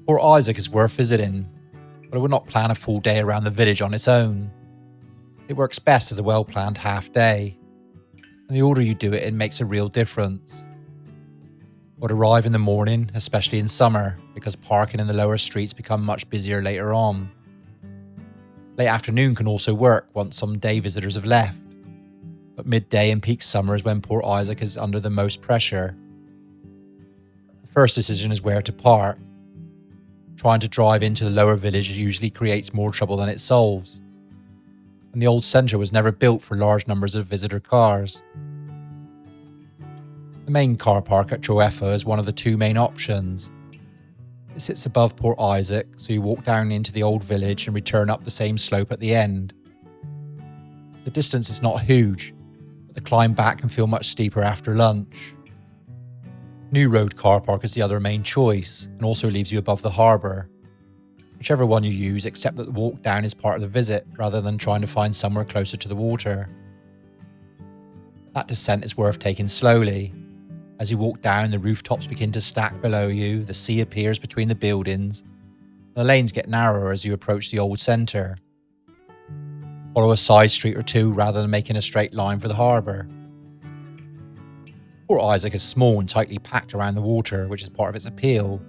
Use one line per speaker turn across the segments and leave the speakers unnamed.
Port Isaac is worth visiting, but I would not plan a full day around the village on its own. It works best as a well-planned half day, and the order you do it in makes a real difference. I would arrive in the morning, especially in summer, because parking in the lower streets become much busier later on. Late afternoon can also work once some day visitors have left, but midday and peak summer is when Port Isaac is under the most pressure. The first decision is where to park. Trying to drive into the lower village usually creates more trouble than it solves, and the old centre was never built for large numbers of visitor cars. The main car park at Troeffa is one of the two main options. It sits above Port Isaac, so you walk down into the old village and return up the same slope at the end. The distance is not huge, but the climb back can feel much steeper after lunch. New Road car park is the other main choice, and also leaves you above the harbour. Whichever one you use, except that the walk down is part of the visit, rather than trying to find somewhere closer to the water. That descent is worth taking slowly. As you walk down, the rooftops begin to stack below you, the sea appears between the buildings, and the lanes get narrower as you approach the old centre. Follow a side street or two rather than making a straight line for the harbour. Port Isaac is small and tightly packed around the water, which is part of its appeal.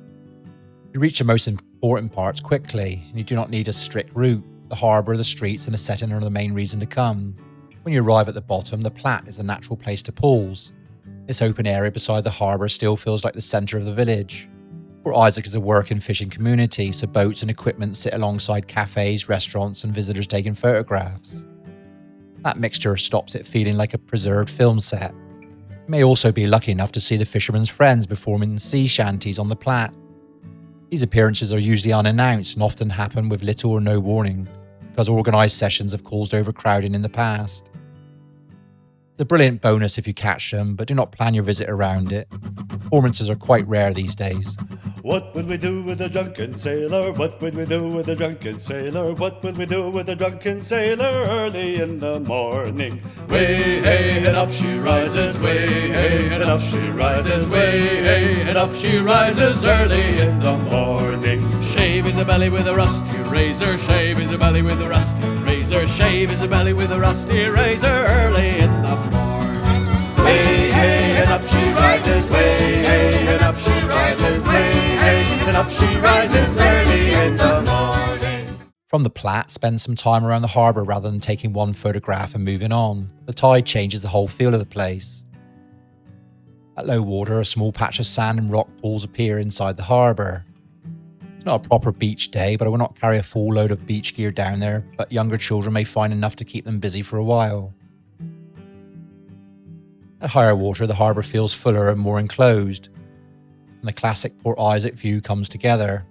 You reach the most important parts quickly, and you do not need a strict route. The harbour, the streets and the setting are the main reason to come. When you arrive at the bottom, the Plat is a natural place to pause. This open area beside the harbour still feels like the centre of the village. Port Isaac is a working fishing community, so boats and equipment sit alongside cafes, restaurants and visitors taking photographs. That mixture stops it feeling like a preserved film set. You may also be lucky enough to see the Fisherman's friends performing sea shanties on the Plat. These appearances are usually unannounced and often happen with little or no warning, because organised sessions have caused overcrowding in the past. It's a brilliant bonus if you catch them, but do not plan your visit around it. Performances are quite rare these days.
What will we do with a drunken sailor? What will we do with a drunken sailor? What will we do with a drunken sailor early in the morning? Way hey and up she rises, way hey and up she rises, way hey and up she rises early in the morning. Shave his belly with a rusty razor, shave his belly with a rusty razor, shave his belly with a rusty razor early in the morning. Way hey and up she rises, way hey and up she rises, way hey and up she rises early in the morning.
From the Plat, spend some time around the harbour rather than taking one photograph and moving on. The tide changes the whole feel of the place. At low water, a small patch of sand and rock pools appear inside the harbour. It's not a proper beach day, but I will not carry a full load of beach gear down there, but younger children may find enough to keep them busy for a while. At higher water, the harbour feels fuller and more enclosed, and the classic Port Isaac view comes together.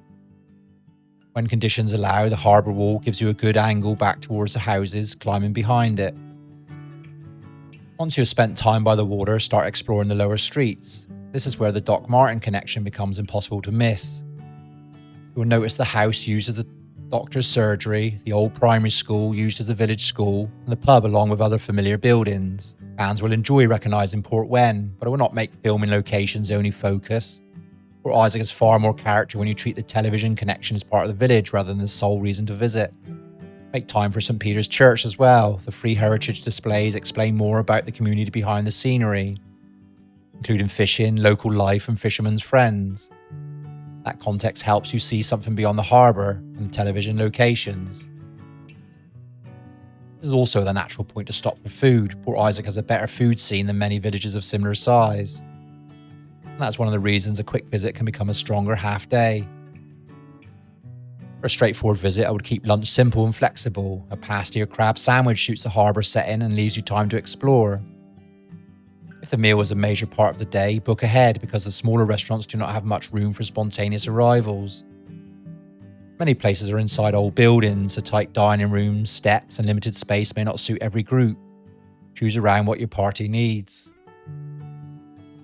When conditions allow, the harbour wall gives you a good angle back towards the houses, climbing behind it. Once you have spent time by the water, start exploring the lower streets. This is where the Doc Martin connection becomes impossible to miss. You will notice the house used as the doctor's surgery, the old primary school used as a village school, and the pub along with other familiar buildings. Fans will enjoy recognising Portwenn, but it will not make filming locations the only focus. Port Isaac has far more character when you treat the television connection as part of the village rather than the sole reason to visit. Make time for St Peter's Church as well. The free heritage displays explain more about the community behind the scenery, including fishing, local life and fishermen's friends. That context helps you see something beyond the harbour and the television locations. This is also the natural point to stop for food. Port Isaac has a better food scene than many villages of similar size. And that's one of the reasons a quick visit can become a stronger half day. For a straightforward visit, I would keep lunch simple and flexible. A pasty or crab sandwich suits the harbour setting and leaves you time to explore. If the meal is a major part of the day, book ahead because the smaller restaurants do not have much room for spontaneous arrivals. Many places are inside old buildings, so tight dining rooms, steps and limited space may not suit every group. Choose around what your party needs.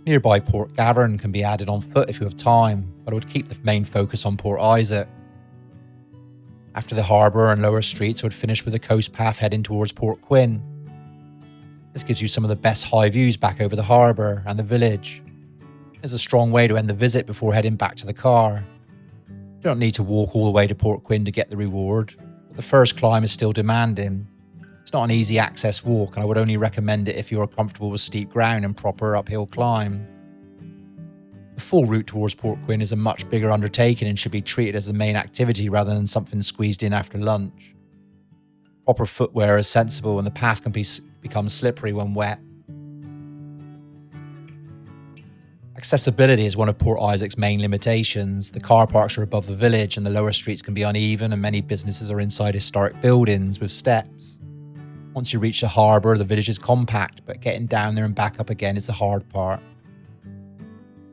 Nearby Port Gavern can be added on foot if you have time, but I would keep the main focus on Port Isaac. After the harbour and lower streets, I would finish with a coast path heading towards Port Quinn. This gives you some of the best high views back over the harbour and the village. It's a strong way to end the visit before heading back to the car. You don't need to walk all the way to Portwenn to get the reward, but the first climb is still demanding. It's not an easy access walk, and I would only recommend it if you are comfortable with steep ground and proper uphill climb. The full route towards Portwenn is a much bigger undertaking and should be treated as the main activity rather than something squeezed in after lunch. Proper footwear is sensible and the path can become slippery when wet. Accessibility is one of Port Isaac's main limitations. The car parks are above the village and the lower streets can be uneven, and many businesses are inside historic buildings with steps. Once you reach the harbour, the village is compact, but getting down there and back up again is the hard part.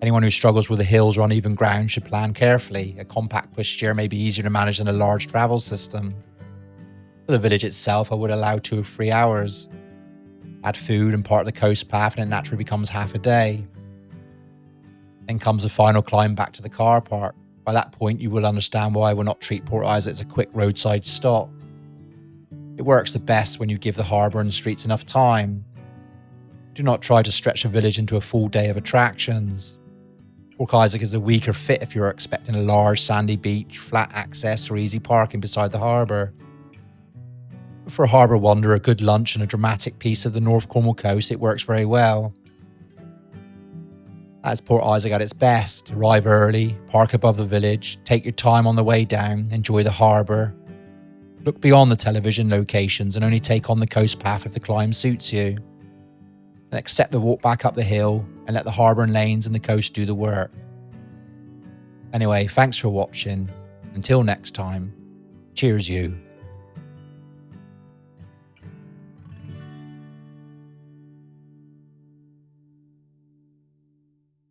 Anyone who struggles with the hills or uneven ground should plan carefully. A compact pushchair may be easier to manage than a large travel system. For the village itself, I would allow 2 or 3 hours. Add food and part of the coast path and it naturally becomes half a day. Then comes the final climb back to the car park. By that point, you will understand why I will not treat Port Isaac as a quick roadside stop. It works the best when you give the harbour and the streets enough time. Do not try to stretch a village into a full day of attractions. Port Isaac is a weaker fit if you're expecting a large sandy beach, flat access or easy parking beside the harbour. But for a harbour wander, a good lunch and a dramatic piece of the North Cornwall coast, it works very well. That's Port Isaac at its best. Arrive early, park above the village, take your time on the way down, enjoy the harbour. Look beyond the television locations and only take on the coast path if the climb suits you. And accept the walk back up the hill and let the harbour and lanes and the coast do the work. Anyway, thanks for watching. Until next time, cheers you.